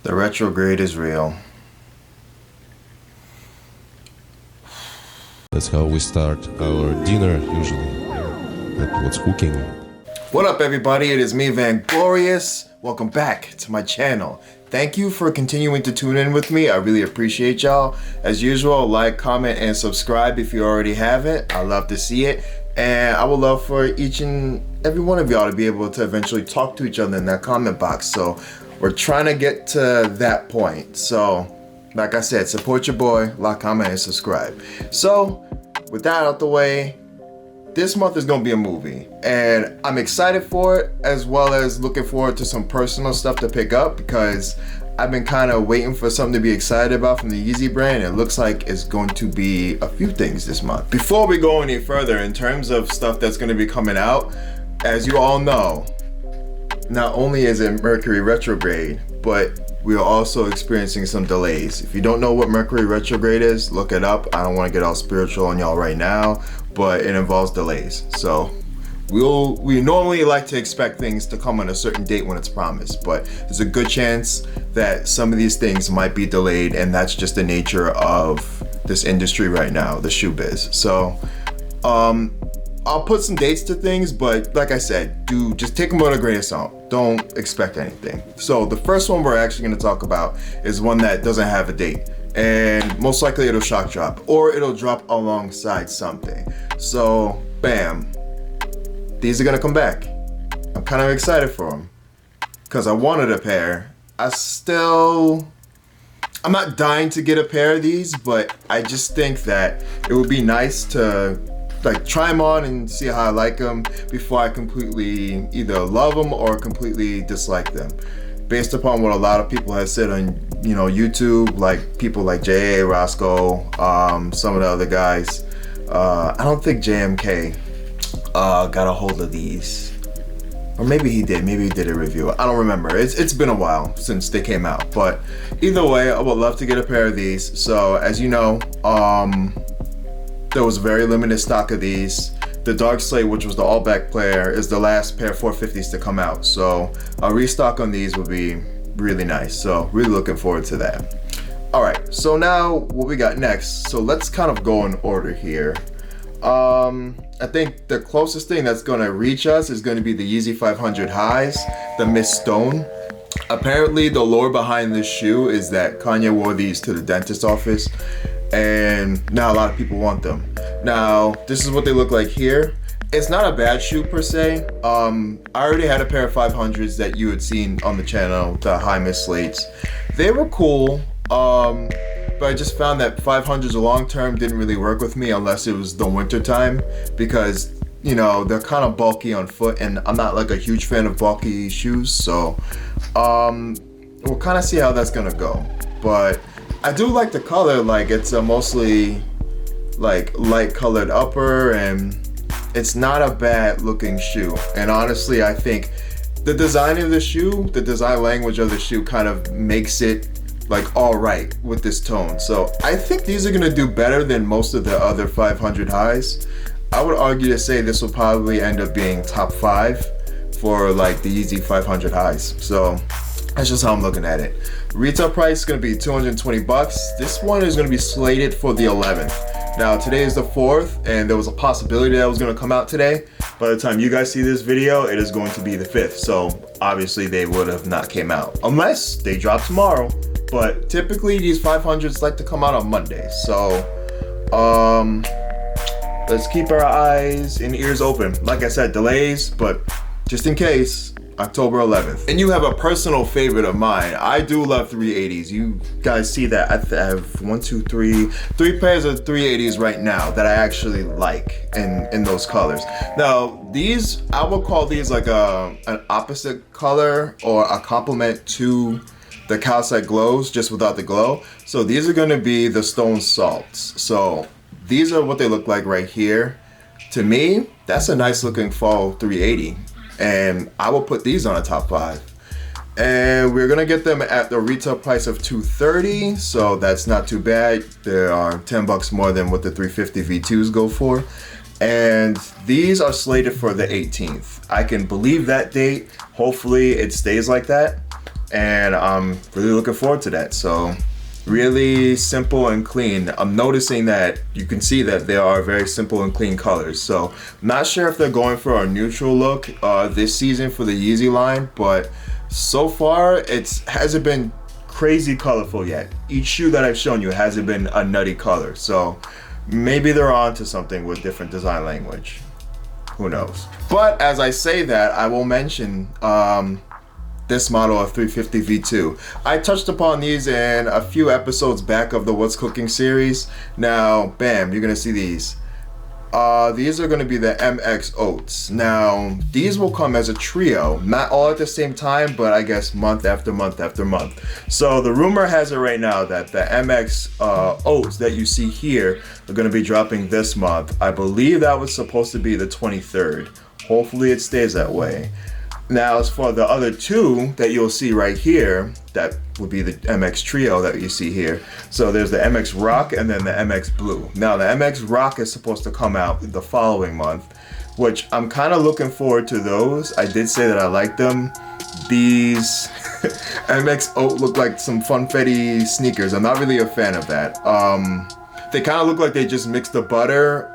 The retrograde is real. That's how we start our dinner usually. But what's cooking? What up, everybody? It is me, Vanglorious. Welcome back to my channel. Thank you for continuing to tune in with me. I really appreciate y'all. As usual, like, comment, and subscribe if you already haven't. I love to see it. And I would love for each and every one of y'all to be able to eventually talk to each other in that comment box. So we're trying to get to that point. So like I said, support your boy, like, comment, and subscribe. So with that out the way, this month is going to be a movie, and I'm excited for it, as well as looking forward to some personal stuff to pick up, because I've been kind of waiting for something to be excited about from the Yeezy brand. It looks like it's going to be a few things this month. Before we go any further, in terms of stuff that's going to be coming out, as you all know, not only is it Mercury retrograde, but we are also experiencing some delays. If you don't know what Mercury retrograde is, look it up. I don't want to get all spiritual on y'all right now, but it involves delays. So we normally like to expect things to come on a certain date when it's promised, but there's a good chance that some of these things might be delayed, and that's just the nature of this industry right now, the shoe biz. So I'll put some dates to things, but like I said, just take them with a grain of salt. Don't expect anything. So the first one we're actually going to talk about is one that doesn't have a date, and most likely it'll shock drop, or it'll drop alongside something. So bam, these are going to come back. I'm kind of excited for them because I wanted a pair. I'm not dying to get a pair of these, but I just think that it would be nice to try them on and see how I like them before I completely either love them or completely dislike them, based upon what a lot of people have said on YouTube, like people like J.A. Roscoe, some of the other guys. I don't think JMK got a hold of these, or maybe he did a review. I don't remember. It's been a while since they came out, but either way, I would love to get a pair of these. So as you know, there was a very limited stock of these. The Dark Slate, which was the all-back player, is the last pair of 450s to come out. So a restock on these would be really nice. So really looking forward to that. All right, so now what we got next. So let's kind of go in order here. I think the closest thing that's gonna reach us is gonna be the Yeezy 500 highs, the Mist Stone. Apparently the lore behind this shoe is that Kanye wore these to the dentist office, and now a lot of people want them. Now this is what they look like here. It's not a bad shoe per se. I already had a pair of 500s that you had seen on the channel, the high Mist Slates. They were cool, but I just found that 500s long term didn't really work with me unless it was the winter time, because they're kind of bulky on foot, and I'm not like a huge fan of bulky shoes. So we'll kind of see how that's gonna go. But I do like the color. Like, it's a mostly like light colored upper, and it's not a bad looking shoe. And honestly, I think the design of the shoe, the design language of the shoe kind of makes it like all right with this tone. So I think these are gonna do better than most of the other 500 highs. I would argue to say this will probably end up being top 5 for like the Yeezy 500 highs. So that's just how I'm looking at it. Retail price is gonna be 220 bucks. This one is gonna be slated for the 11th. Now today is the 4th, and there was a possibility that it was gonna come out today. By the time you guys see this video, it is going to be the 5th. So obviously they would have not came out unless they drop tomorrow. But typically these 500s like to come out on Monday. So let's keep our eyes and ears open. Like I said, delays, but just in case, October 11th. And you have a personal favorite of mine. I do love 380s. You guys see that I have three pairs of 380s right now that I actually like in those colors. Now these, I would call these like an opposite color or a complement to the calcite glows, just without the glow. So these are going to be the stone salts. So these are what they look like right here. To me, that's a nice looking fall 380, and I will put these on a top 5. And we're gonna get them at the retail price of $230, so that's not too bad. There are 10 bucks more than what the 350 V2s go for. And these are slated for the 18th. I can believe that date. Hopefully it stays like that. and I'm really looking forward to that. So really simple and clean. I'm noticing that you can see that they are very simple and clean colors. So I'm not sure if they're going for a neutral look this season for the Yeezy line, but so far it hasn't been crazy colorful yet. Each shoe that I've shown you hasn't been a nutty color. So maybe they're on to something with different design language. Who knows? But as I say that, I will mention this model of 350 V2. I touched upon these in a few episodes back of the What's Cooking series. Now, bam, you're gonna see these. These are gonna be the MX Oats. Now, these will come as a trio, not all at the same time, but I guess month after month after month. So the rumor has it right now that the MX Oats that you see here are gonna be dropping this month. I believe that was supposed to be the 23rd. Hopefully it stays that way. Now, as for the other two that you'll see right here, that would be the MX Trio that you see here. So there's the MX Rock and then the MX Blue. Now, the MX Rock is supposed to come out the following month, which I'm kind of looking forward to those. I did say that I like them. These MX Oat look like some funfetti sneakers. I'm not really a fan of that. They kind of look like they just mixed the butter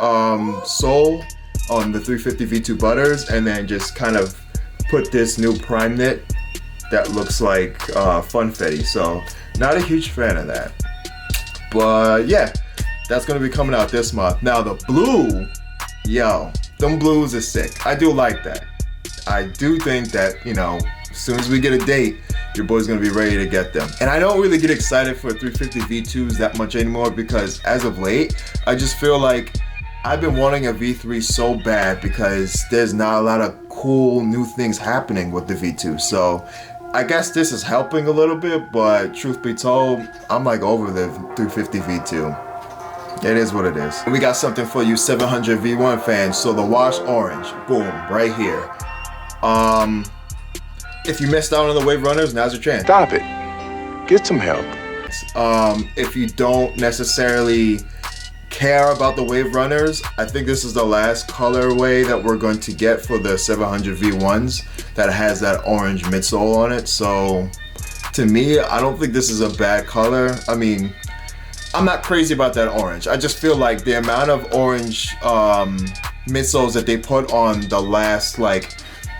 sole on the 350 V2 butters and then just kind of put this new prime knit that looks like funfetti. So not a huge fan of that, but yeah, that's gonna be coming out this month. Now the blue, yo, them blues is sick. I do like that. I do think that, you know, as soon as we get a date, your boy's gonna be ready to get them. And I don't really get excited for 350 V2s that much anymore because as of late, I just feel like I've been wanting a V3 so bad because there's not a lot of cool new things happening with the V2. So I guess this is helping a little bit, but truth be told, I'm like over the 350 V2. It is what it is. We got something for you 700 V1 fans. So the wash orange, boom, right here. If you missed out on the Wave Runners, now's your chance. Stop it. Get some help. If you don't necessarily care about the Wave Runners, I think this is the last colorway that we're going to get for the 700 V1s that has that orange midsole on it. So to me, I don't think this is a bad color. I mean, I'm not crazy about that orange. I just feel like the amount of orange midsoles that they put on the last like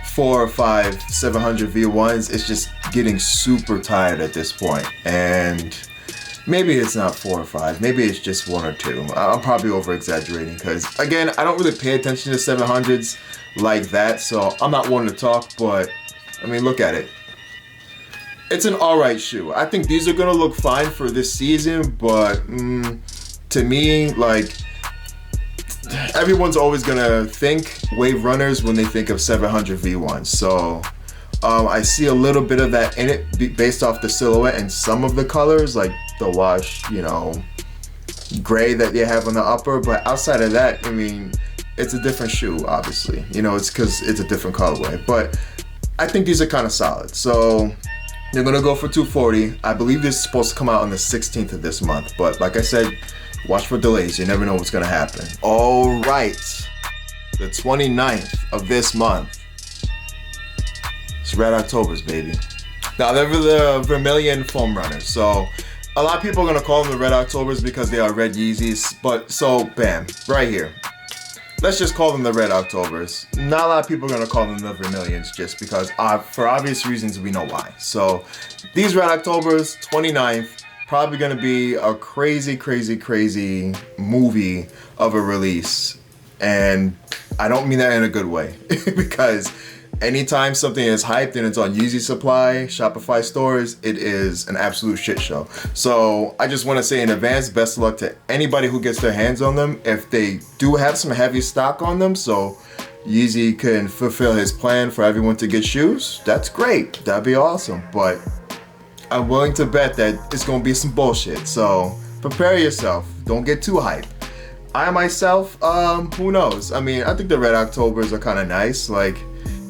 4 or 5 700 V1s is just getting super tired at this point. And maybe it's not 4 or 5, maybe it's just 1 or 2. I'm probably over exaggerating because again, I don't really pay attention to 700s like that, so I'm not one to talk, but I mean, look at it. It's an alright shoe. I think these are gonna look fine for this season, but to me, like, everyone's always gonna think Wave Runners when they think of 700 V1s. So I see a little bit of that in it based off the silhouette and some of the colors, like the wash, you know, gray that they have on the upper. But outside of that, I mean, it's a different shoe, obviously. You know, it's because it's a different colorway. But I think these are kind of solid. So they're gonna go for $240. I believe this is supposed to come out on the 16th of this month. But like I said, watch for delays. You never know what's gonna happen. All right, the 29th of this month. It's Red Octobers, baby. Now they're the Vermilion foam runners. So a lot of people are gonna call them the Red Octobers because they are red Yeezys. But so bam, right here. Let's just call them the Red Octobers. Not a lot of people are gonna call them the Vermilions just because for obvious reasons we know why. So these Red Octobers, 29th, probably gonna be a crazy, crazy, crazy movie of a release. And I don't mean that in a good way because anytime something is hyped and it's on Yeezy Supply, Shopify stores, it is an absolute shit show. So I just want to say in advance, best of luck to anybody who gets their hands on them. If they do have some heavy stock on them, so Yeezy can fulfill his plan for everyone to get shoes, that's great. That'd be awesome. But I'm willing to bet that it's going to be some bullshit. So prepare yourself. Don't get too hyped. I myself, who knows? I mean, I think the Red Octobers are kind of nice. Like,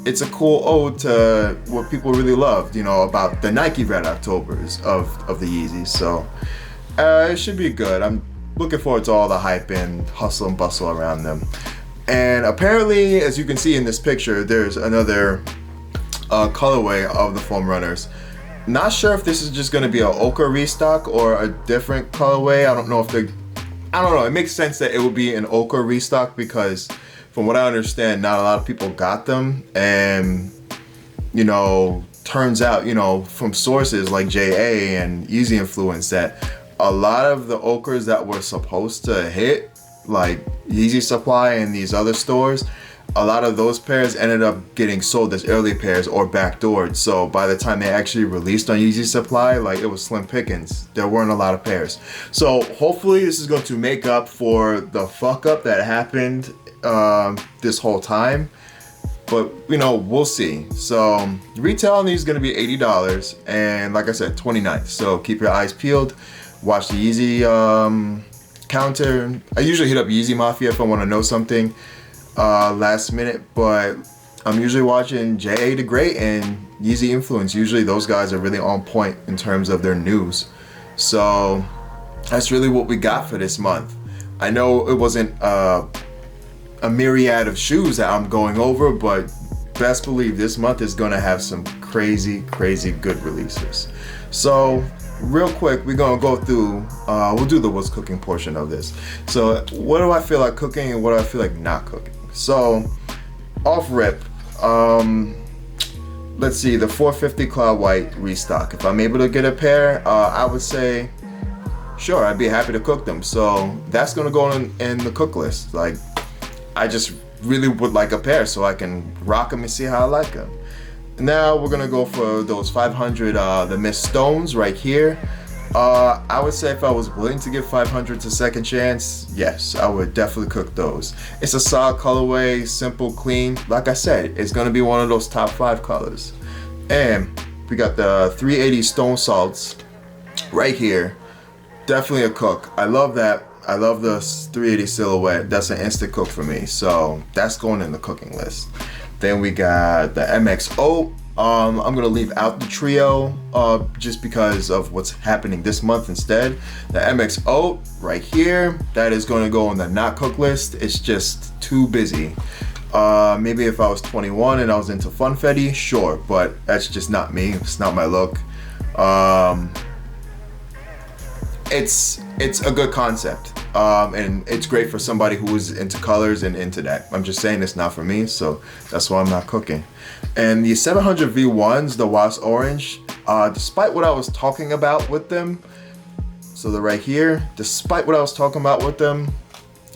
it's a cool ode to what people really loved, you know, about the Nike Red Octobers of the Yeezys. So it should be good. I'm looking forward to all the hype and hustle and bustle around them. And apparently, as you can see in this picture, there's another colorway of the foam runners. Not sure if this is just gonna be an ochre restock or a different colorway. I don't know if they're, I don't know. It makes sense that it would be an ochre restock because from what I understand, not a lot of people got them. And, you know, turns out, you know, from sources like JA and Easy Influence that a lot of the ochres that were supposed to hit, like Yeezy Supply and these other stores, a lot of those pairs ended up getting sold as early pairs or backdoored. So by the time they actually released on Yeezy Supply, like it was slim pickings. There weren't a lot of pairs. So hopefully this is going to make up for the fuck up that happened this whole time. But you know, we'll see. So retail on these is going to be $80, and like I said, 29th. So keep your eyes peeled. Watch the Yeezy counter. I usually hit up Yeezy Mafia if I want to know something last minute, but I'm usually watching JA the Great and Yeezy Influence. Usually those guys are really on point in terms of their news. So that's really what we got for this month. I know it wasn't a myriad of shoes that I'm going over, but best believe this month is gonna have some crazy good releases. So real quick, we're gonna go through, we'll do the what's cooking portion of this. So what do I feel like cooking and what do I feel like not cooking? So off rip, let's see, the 450 Cloud White restock. If I'm able to get a pair, I would say, sure, I'd be happy to cook them. So that's gonna go in the cook list. Like, I just really would like a pair so I can rock them and see how I like them. Now we're gonna go for those 500 the Mist Stones right here. I would say if I was willing to give 500 to second chance, yes, I would definitely cook those. It's a solid colorway, simple, clean. Like I said, it's gonna be one of those top 5 colors. And we got the 380 Stone Salts right here. Definitely a cook. I love that. I love the 380 silhouette. That's an instant cook for me. So that's going in the cooking list. Then we got the MXO. I'm gonna leave out the trio just because of what's happening this month instead. The MXO right here, that is gonna go on the not cook list. It's just too busy. Maybe if I was 21 and I was into funfetti, sure, but that's just not me. It's not my look. It's a good concept, and it's great for somebody who is into colors and into that. I'm just saying it's not for me, so that's why I'm not cooking. And the 700 V1s, the Wasp Orange, despite what I was talking about with them, so they're right here, despite what I was talking about with them,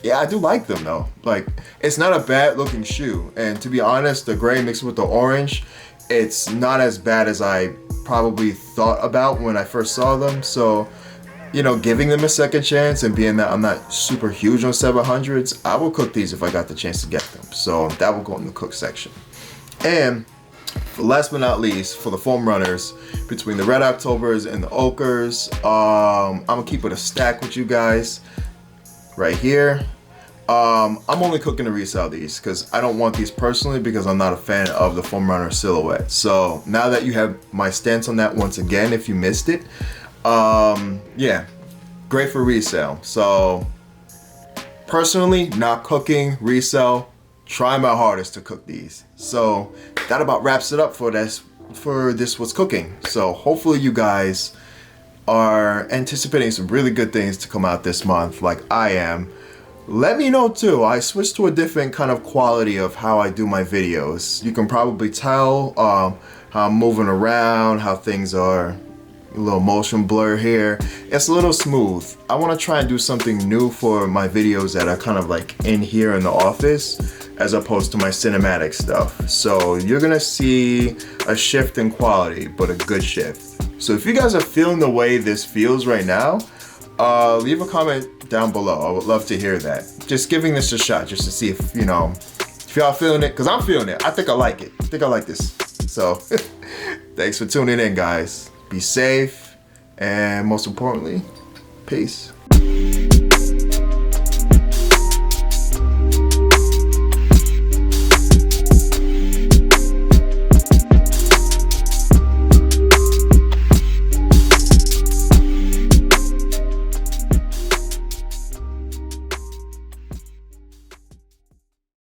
yeah, I do like them though. Like, it's not a bad looking shoe, and to be honest, the gray mixed with the orange, it's not as bad as I probably thought about when I first saw them. So, you know, giving them a second chance, and being that I'm not super huge on 700s, I will cook these if I got the chance to get them. So that will go in the cook section. And last but not least, for the foam runners, between the Red Octobers and the Ochres, I'm gonna keep it a stack with you guys right here. I'm only cooking to resell these because I don't want these personally because I'm not a fan of the foam runner silhouette. So now that you have my stance on that once again, if you missed it, yeah, great for resale. So personally, not cooking, resell, try my hardest to cook these. So that about wraps it up for this what's cooking. So hopefully you guys are anticipating some really good things to come out this month like I am. Let me know too. I switched to a different kind of quality of how I do my videos. You can probably tell how I'm moving around, how things are a little motion blur here. It's a little smooth. I want to try and do something new for my videos that are kind of like in here in the office as opposed to my cinematic stuff. So you're gonna see a shift in quality, but a good shift. So if you guys are feeling the way this feels right now, leave a comment down below. I would love to hear that. Just giving this a shot just to see if, you know, if y'all feeling it, because I'm feeling it. I think I like it. I think I like this. So thanks for tuning in, guys. Be safe, and most importantly, peace.